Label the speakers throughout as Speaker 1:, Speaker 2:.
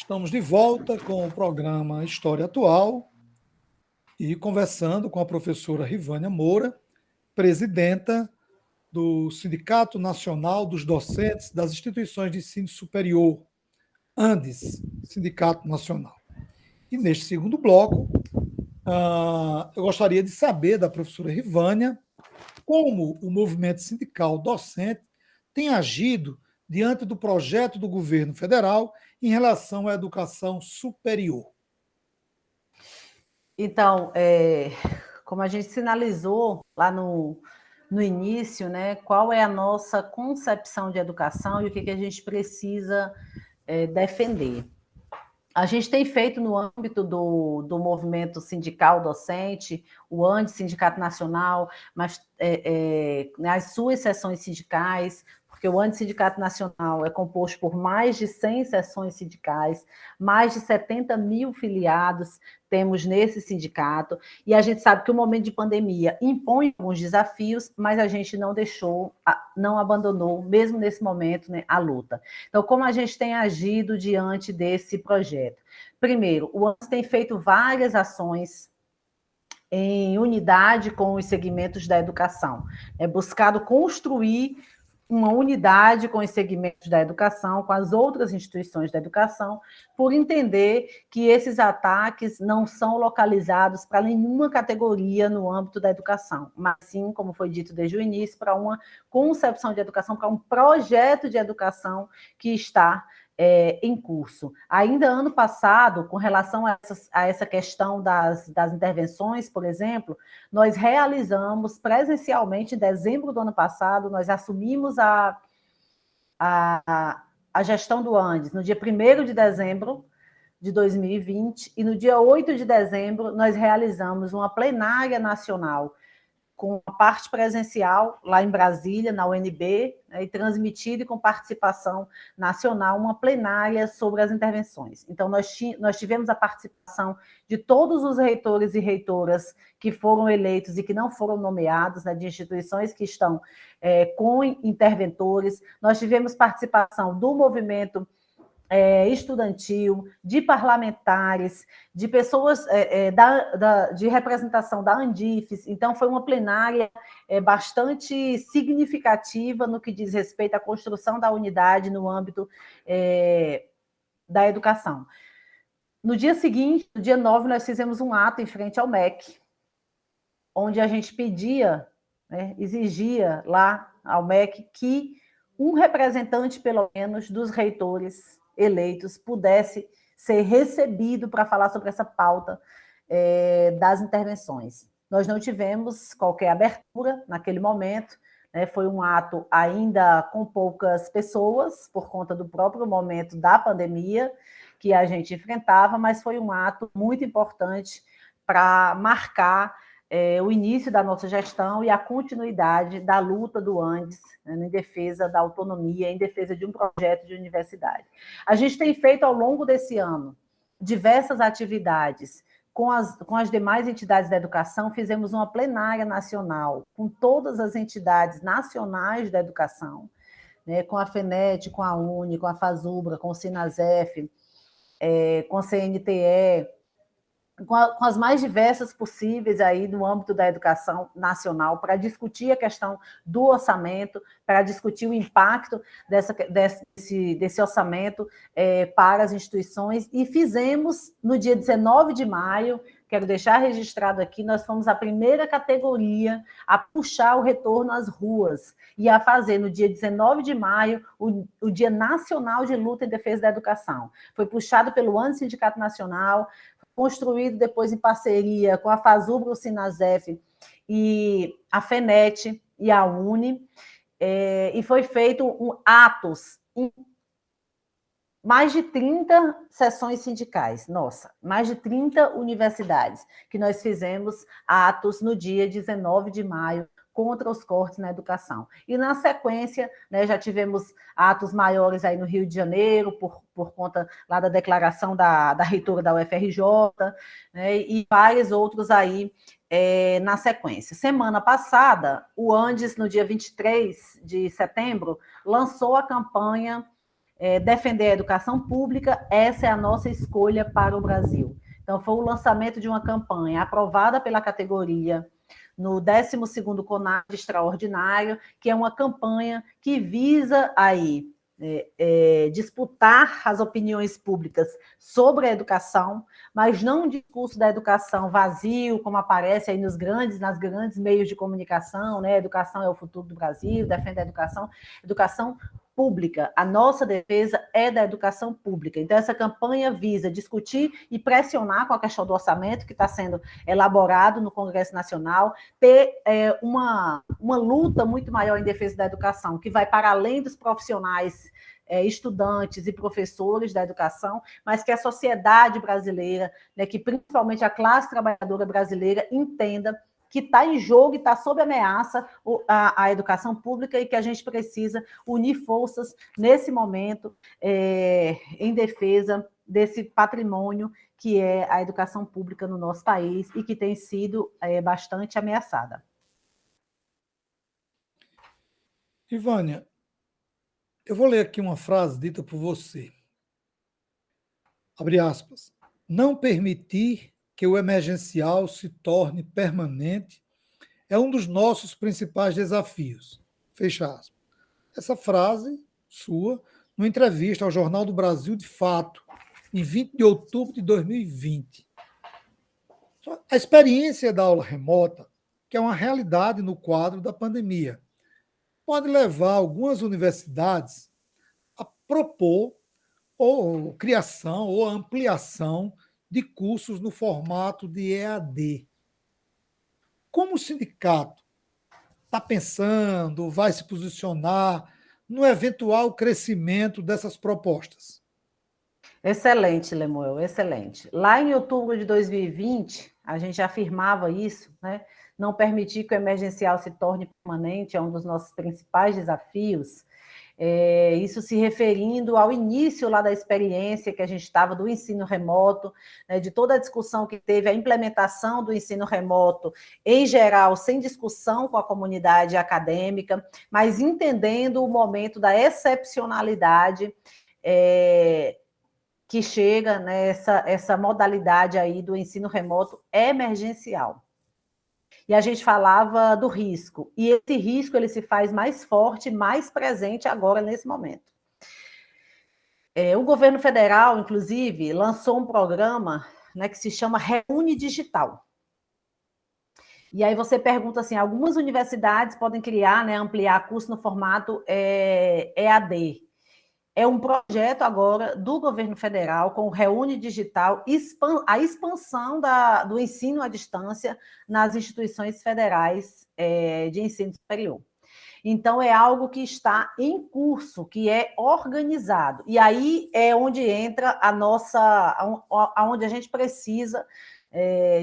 Speaker 1: Estamos de volta com o programa História Atual e conversando com a professora Rivânia Moura, presidenta do Sindicato Nacional dos Docentes das Instituições de Ensino Superior, ANDES, Sindicato Nacional. E neste segundo bloco, eu gostaria de saber da professora Rivânia como o movimento sindical docente tem agido diante do projeto do governo federal em relação à educação superior.
Speaker 2: Então, como a gente sinalizou lá no início, né, qual é a nossa concepção de educação e o que a gente precisa defender. A gente tem feito no âmbito do movimento sindical docente, o ANDES, Sindicato Nacional, mas as suas seções sindicais, porque o ANDES Sindicato Nacional é composto por mais de 100 seções sindicais, mais de 70 mil filiados temos nesse sindicato, e a gente sabe que o momento de pandemia impõe alguns desafios, mas a gente não deixou, não abandonou, mesmo nesse momento, né, a luta. Então, como a gente tem agido diante desse projeto? Primeiro, o ANDES tem feito várias ações em unidade com os segmentos da educação, buscado construir uma unidade com os segmentos da educação, com as outras instituições da educação, por entender que esses ataques não são localizados para nenhuma categoria no âmbito da educação, mas sim, como foi dito desde o início, para uma concepção de educação, para um projeto de educação que está em curso. Ainda ano passado, com relação a essa questão das intervenções, por exemplo, nós realizamos presencialmente, em dezembro do ano passado, nós assumimos a gestão do ANDES no dia 1º de dezembro de 2020, e no dia 8 de dezembro nós realizamos uma plenária nacional com a parte presencial lá em Brasília, na UNB, né, e transmitida e com participação nacional, uma plenária sobre as intervenções. Então, nós tivemos a participação de todos os reitores e reitoras que foram eleitos e que não foram nomeados, né, de instituições que estão com interventores. Nós tivemos participação do movimento estudantil, de parlamentares, de pessoas de representação da Andifes. Então, foi uma plenária bastante significativa no que diz respeito à construção da unidade no âmbito da educação. No dia seguinte, no dia 9, nós fizemos um ato em frente ao MEC, onde a gente pedia, né, exigia lá ao MEC que um representante, pelo menos, dos reitores eleitos pudesse ser recebido para falar sobre essa pauta das intervenções. Nós não tivemos qualquer abertura naquele momento, né, foi um ato ainda com poucas pessoas, por conta do próprio momento da pandemia que a gente enfrentava, mas foi um ato muito importante para marcar o início da nossa gestão e a continuidade da luta do ANDES, né, em defesa da autonomia, em defesa de um projeto de universidade. A gente tem feito, ao longo desse ano, diversas atividades com as demais entidades da educação. Fizemos uma plenária nacional com todas as entidades nacionais da educação, né, com a FENET, com a UNE, com a FASUBRA, com o SINASEF, com a CNTE, com as mais diversas possíveis aí no âmbito da educação nacional, para discutir a questão do orçamento, para discutir o impacto desse orçamento para as instituições, e fizemos no dia 19 de maio, quero deixar registrado aqui, nós fomos a primeira categoria a puxar o retorno às ruas e a fazer no dia 19 de maio o Dia Nacional de Luta em Defesa da Educação. Foi puxado pelo ANDES Sindicato Nacional, construído depois em parceria com a FASUBRA, o SINASEF e a FENET e a UNE, e foi feito atos em mais de 30 sessões sindicais, mais de 30 universidades, que nós fizemos atos no dia 19 de maio, contra os cortes na educação. E, na sequência, né, já tivemos atos maiores aí no Rio de Janeiro, por conta lá da declaração da reitora da UFRJ, né, e vários outros aí na sequência. Semana passada, o ANDES, no dia 23 de setembro, lançou a campanha defender a educação pública, essa é a nossa escolha para o Brasil. Então, foi o lançamento de uma campanha aprovada pela categoria no 12º CONAD Extraordinário, que é uma campanha que visa aí disputar as opiniões públicas sobre a educação, mas não um discurso da educação vazio, como aparece aí nas grandes meios de comunicação, né? Educação é o futuro do Brasil, defende a educação pública. A nossa defesa é da educação pública. Então, essa campanha visa discutir e pressionar com a questão do orçamento que está sendo elaborado no Congresso Nacional, ter uma luta muito maior em defesa da educação, que vai para além dos profissionais, estudantes e professores da educação, mas que a sociedade brasileira, né, que principalmente a classe trabalhadora brasileira, entenda que está em jogo e está sob ameaça a educação pública e que a gente precisa unir forças nesse momento em defesa desse patrimônio que é a educação pública no nosso país e que tem sido bastante ameaçada.
Speaker 1: Ivânia, eu vou ler aqui uma frase dita por você. Abre aspas. Não permitir que o emergencial se torne permanente é um dos nossos principais desafios. Fecha aspas. Essa frase sua, numa entrevista ao Jornal do Brasil de Fato, em 20 de outubro de 2020. A experiência da aula remota, que é uma realidade no quadro da pandemia, pode levar algumas universidades a propor ou criação ou ampliação de cursos no formato de EAD. Como o sindicato está pensando, vai se posicionar no eventual crescimento dessas propostas?
Speaker 2: Excelente, Lemuel, excelente. Lá em outubro de 2020, a gente afirmava isso, né? Não permitir que o emergencial se torne permanente é um dos nossos principais desafios. Isso se referindo ao início lá da experiência que a gente estava do ensino remoto, né, de toda a discussão que teve, a implementação do ensino remoto, em geral, sem discussão com a comunidade acadêmica, mas entendendo o momento da excepcionalidade que chega nessa essa modalidade aí do ensino remoto emergencial. E a gente falava do risco, e esse risco ele se faz mais forte, mais presente agora, nesse momento. O governo federal, inclusive, lançou um programa, né, que se chama Reúne Digital. E aí você pergunta assim, algumas universidades podem criar, né, ampliar curso no formato EAD. É um projeto agora do governo federal com o Reúne Digital, a expansão do ensino à distância nas instituições federais de ensino superior. Então, é algo que está em curso, que é organizado. E aí é onde entra aonde a gente precisa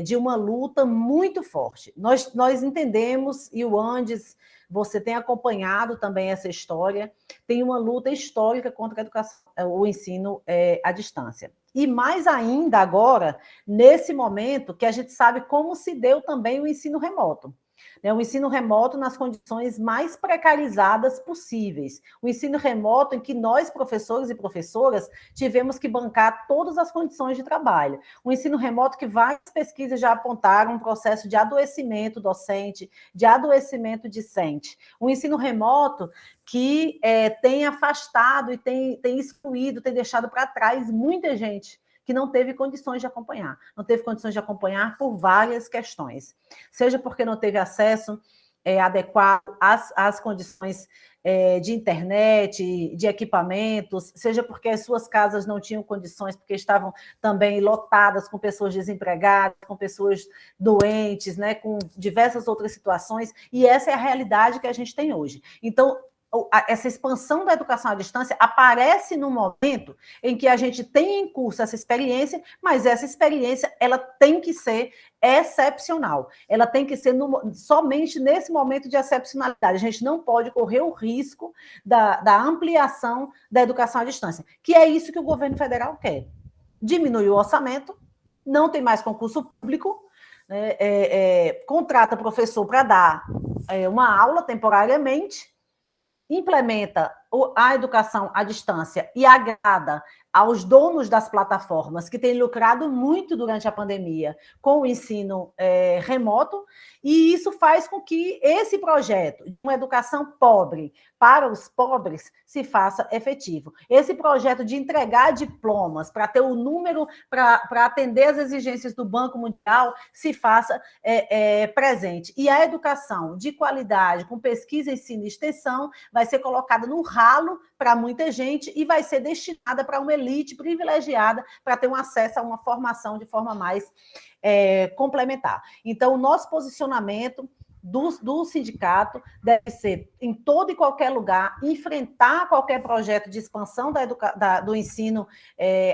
Speaker 2: de uma luta muito forte. Nós entendemos, e o Andes, você tem acompanhado também essa história, tem uma luta histórica contra a educação, o ensino à distância. E mais ainda agora, nesse momento, que a gente sabe como se deu também o ensino remoto. O ensino remoto nas condições mais precarizadas possíveis. O ensino remoto em que nós, professores e professoras, tivemos que bancar todas as condições de trabalho. O ensino remoto que várias pesquisas já apontaram um processo de adoecimento docente, de adoecimento discente. O ensino remoto que tem afastado e tem excluído, tem deixado para trás muita gente que não teve condições de acompanhar. Não teve condições de acompanhar por várias questões. Seja porque não teve acesso adequado às condições de internet, de equipamentos, seja porque as suas casas não tinham condições, porque estavam também lotadas com pessoas desempregadas, com pessoas doentes, né, com diversas outras situações, e essa é a realidade que a gente tem hoje. Então, essa expansão da educação à distância aparece no momento em que a gente tem em curso essa experiência, mas essa experiência ela tem que ser excepcional. Ela tem que ser somente nesse momento de excepcionalidade. A gente não pode correr o risco da ampliação da educação à distância, que é isso que o governo federal quer. Diminui o orçamento, não tem mais concurso público, né, contrata professor para dar uma aula temporariamente, implementa a educação à distância e agrada aos donos das plataformas, que têm lucrado muito durante a pandemia com o ensino remoto, e isso faz com que esse projeto de uma educação pobre para os pobres se faça efetivo. Esse projeto de entregar diplomas para ter o número, para atender as exigências do Banco Mundial, se faça presente. E a educação de qualidade, com pesquisa, ensino e extensão, vai ser colocada no ralo para muita gente e vai ser destinada para uma elite privilegiada para ter um acesso a uma formação de forma mais complementar. Então, o nosso posicionamento do sindicato deve ser, em todo e qualquer lugar, enfrentar qualquer projeto de expansão do ensino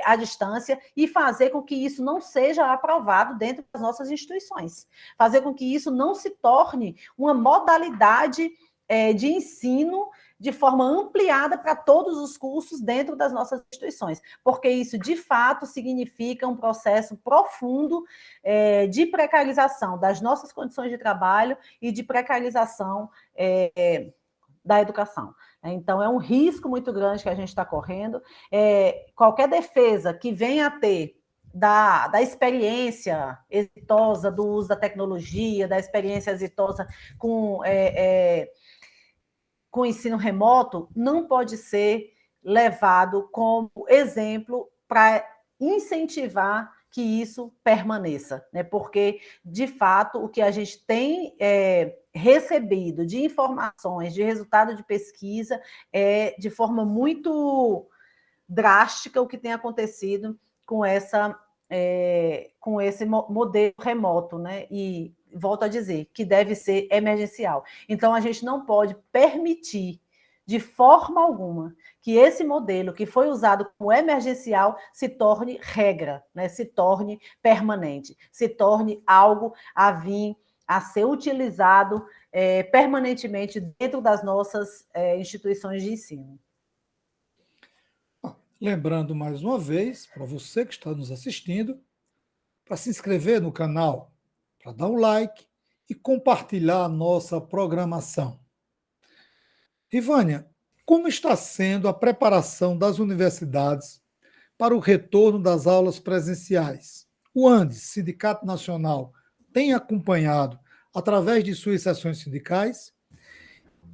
Speaker 2: à distância e fazer com que isso não seja aprovado dentro das nossas instituições. Fazer com que isso não se torne uma modalidade de ensino de forma ampliada para todos os cursos dentro das nossas instituições, porque isso, de fato, significa um processo profundo de precarização das nossas condições de trabalho e de precarização da educação. Então, é um risco muito grande que a gente está correndo. Qualquer defesa que venha a ter da experiência exitosa do uso da tecnologia, da experiência exitosa com o ensino remoto, não pode ser levado como exemplo para incentivar que isso permaneça, né? Porque, de fato, o que a gente tem recebido de informações, de resultado de pesquisa, é de forma muito drástica o que tem acontecido com esse modelo remoto, né? E volto a dizer que deve ser emergencial. Então, a gente não pode permitir, de forma alguma, que esse modelo que foi usado como emergencial se torne regra, né? Se torne permanente, se torne algo a vir a ser utilizado permanentemente dentro das nossas instituições de ensino.
Speaker 1: Lembrando mais uma vez, para você que está nos assistindo, para se inscrever no canal, para dar um like e compartilhar a nossa programação. Ivânia, como está sendo a preparação das universidades para o retorno das aulas presenciais? O ANDES, Sindicato Nacional, tem acompanhado através de suas sessões sindicais?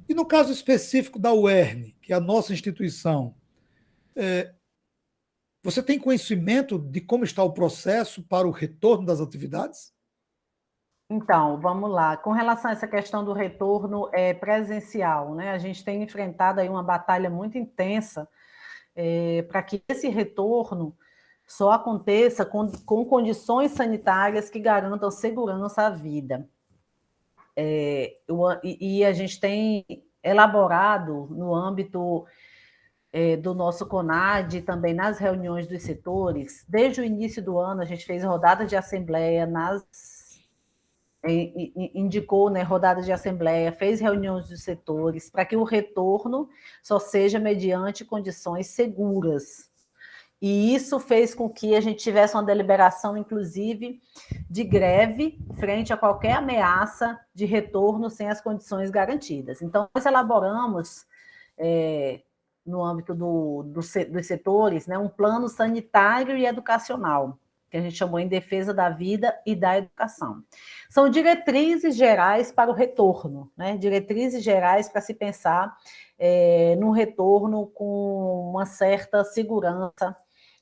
Speaker 1: E no caso específico da UERN, que é a nossa instituição, você tem conhecimento de como está o processo para o retorno das atividades?
Speaker 2: Então, vamos lá. Com relação a essa questão do retorno presencial, né? A gente tem enfrentado aí uma batalha muito intensa para que esse retorno só aconteça com condições sanitárias que garantam segurança à vida. E a gente tem elaborado no âmbito do nosso CONAD, também nas reuniões dos setores. Desde o início do ano, a gente fez rodadas de assembleia, indicou, né, rodadas de assembleia, fez reuniões dos setores, para que o retorno só seja mediante condições seguras. E isso fez com que a gente tivesse uma deliberação, inclusive, de greve frente a qualquer ameaça de retorno sem as condições garantidas. Então, nós elaboramos no âmbito dos setores, né, um plano sanitário e educacional, que a gente chamou em defesa da vida e da educação. São diretrizes gerais para o retorno, né, diretrizes gerais para se pensar no retorno com uma certa segurança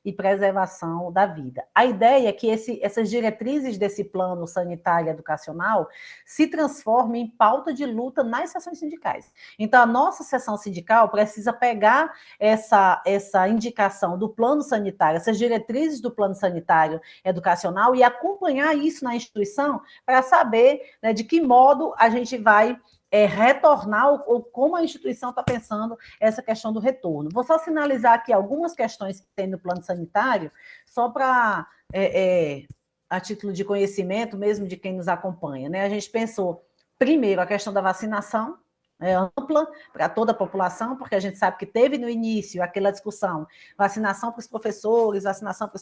Speaker 2: e preservação da vida. A ideia é que essas diretrizes desse plano sanitário e educacional se transformem em pauta de luta nas seções sindicais. Então, a nossa seção sindical precisa pegar essa indicação do plano sanitário, essas diretrizes do plano sanitário educacional e acompanhar isso na instituição para saber, né, de que modo a gente vai retornar, ou como a instituição está pensando essa questão do retorno. Vou só sinalizar aqui algumas questões que tem no plano sanitário, só para, a título de conhecimento mesmo de quem nos acompanha, né? A gente pensou, primeiro, a questão da vacinação, ampla para toda a população, porque a gente sabe que teve no início aquela discussão, vacinação para os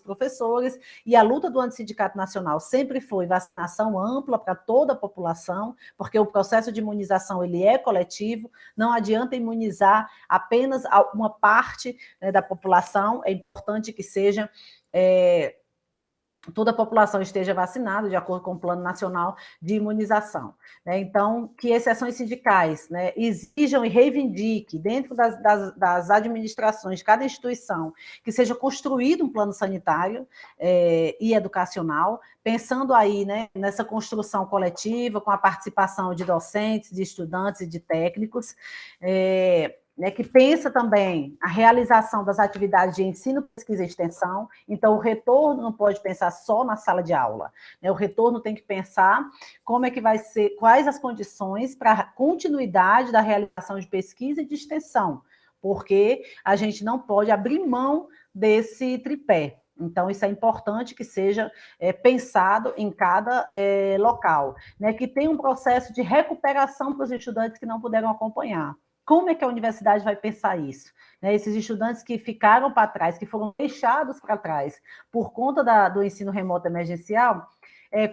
Speaker 2: professores, e a luta do Antissindicato Nacional sempre foi vacinação ampla para toda a população, porque o processo de imunização ele é coletivo, não adianta imunizar apenas uma parte, né, da população, é importante que seja toda a população esteja vacinada, de acordo com o Plano Nacional de Imunização. Né? Então, que exceções sindicais, né, exijam e reivindiquem, dentro das administrações de cada instituição, que seja construído um plano sanitário e educacional, pensando aí, né, nessa construção coletiva, com a participação de docentes, de estudantes e de técnicos, né, que pensa também a realização das atividades de ensino, pesquisa e extensão. Então, o retorno não pode pensar só na sala de aula, né? O retorno tem que pensar como é que vai ser, quais as condições para a continuidade da realização de pesquisa e de extensão, porque a gente não pode abrir mão desse tripé. Então, isso é importante que seja pensado em cada local, né? Que tenha um processo de recuperação para os estudantes que não puderam acompanhar. Como é que a universidade vai pensar isso? Né, esses estudantes que ficaram para trás, que foram deixados para trás por conta do ensino remoto emergencial,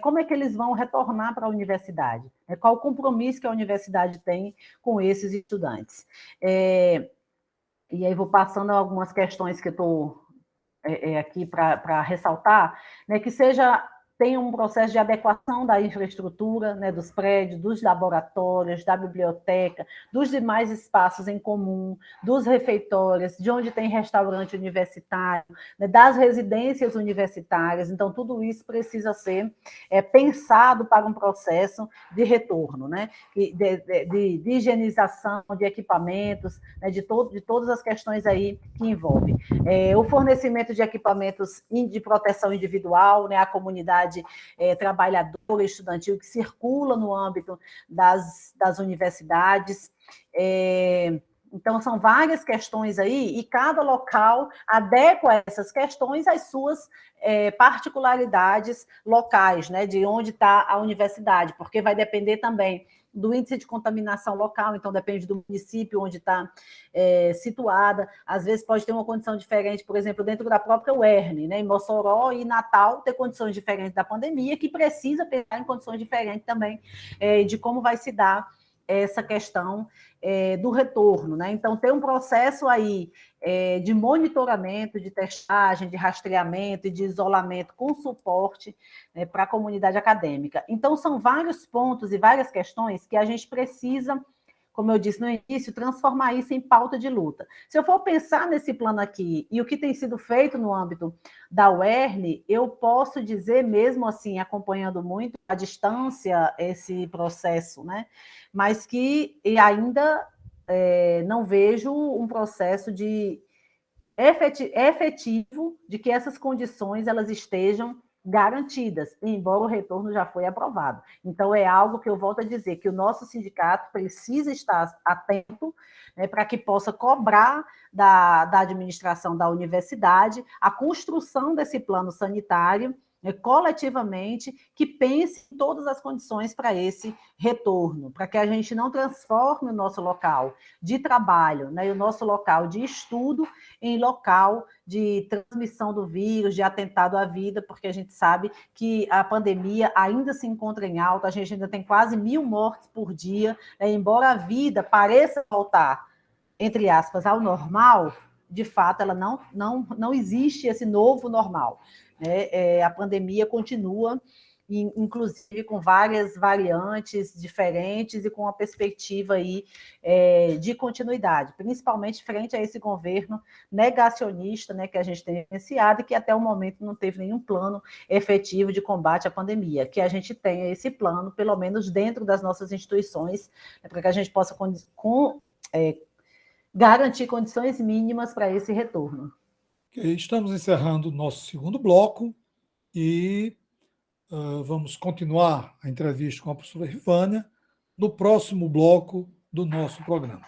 Speaker 2: como é que eles vão retornar para a universidade? Qual o compromisso que a universidade tem com esses estudantes? E aí vou passando algumas questões que eu estou aqui para ressaltar, né, que tenha um processo de adequação da infraestrutura, né, dos prédios, dos laboratórios, da biblioteca, dos demais espaços em comum, dos refeitórios, de onde tem restaurante universitário, né, das residências universitárias. Então, tudo isso precisa ser pensado para um processo de retorno, né, de higienização de equipamentos, né, de todas as questões aí que envolvem. O fornecimento de equipamentos de proteção individual, né, à comunidade trabalhadora estudantil que circula no âmbito das universidades. Então, são várias questões aí, e cada local adequa essas questões às suas particularidades locais, né, de onde está a universidade, porque vai depender também do índice de contaminação local, então depende do município onde está situada, às vezes pode ter uma condição diferente, por exemplo, dentro da própria UERN, né, em Mossoró e Natal, ter condições diferentes da pandemia, que precisa pensar em condições diferentes também de como vai se dar essa questão do retorno, né? Então, tem um processo aí de monitoramento, de testagem, de rastreamento e de isolamento com suporte para a comunidade acadêmica. Então, são vários pontos e várias questões que a gente precisa, como eu disse no início, transformar isso em pauta de luta. Se eu for pensar nesse plano aqui e o que tem sido feito no âmbito da UERN, eu posso dizer, mesmo assim, acompanhando muito à distância esse processo, né? Mas que ainda não vejo um processo de efetivo de que essas condições elas estejam garantidas, embora o retorno já foi aprovado. Então, é algo que eu volto a dizer, que o nosso sindicato precisa estar atento, né, para que possa cobrar da administração da universidade a construção desse plano sanitário, coletivamente, que pense em todas as condições para esse retorno, para que a gente não transforme o nosso local de trabalho, né, e o nosso local de estudo em local de transmissão do vírus, de atentado à vida, porque a gente sabe que a pandemia ainda se encontra em alta, a gente ainda tem quase 1.000 mortes por dia, né, embora a vida pareça voltar, entre aspas, ao normal, de fato, ela não existe esse novo normal. A pandemia continua, inclusive com várias variantes diferentes e com uma perspectiva aí, de continuidade, principalmente frente a esse governo negacionista, né, que a gente tem vivenciado e que até o momento não teve nenhum plano efetivo de combate à pandemia. Que a gente tenha esse plano, pelo menos dentro das nossas instituições, para que a gente possa garantir condições mínimas para esse retorno.
Speaker 1: Estamos encerrando o nosso segundo bloco e vamos continuar a entrevista com a professora Rivânia no próximo bloco do nosso programa.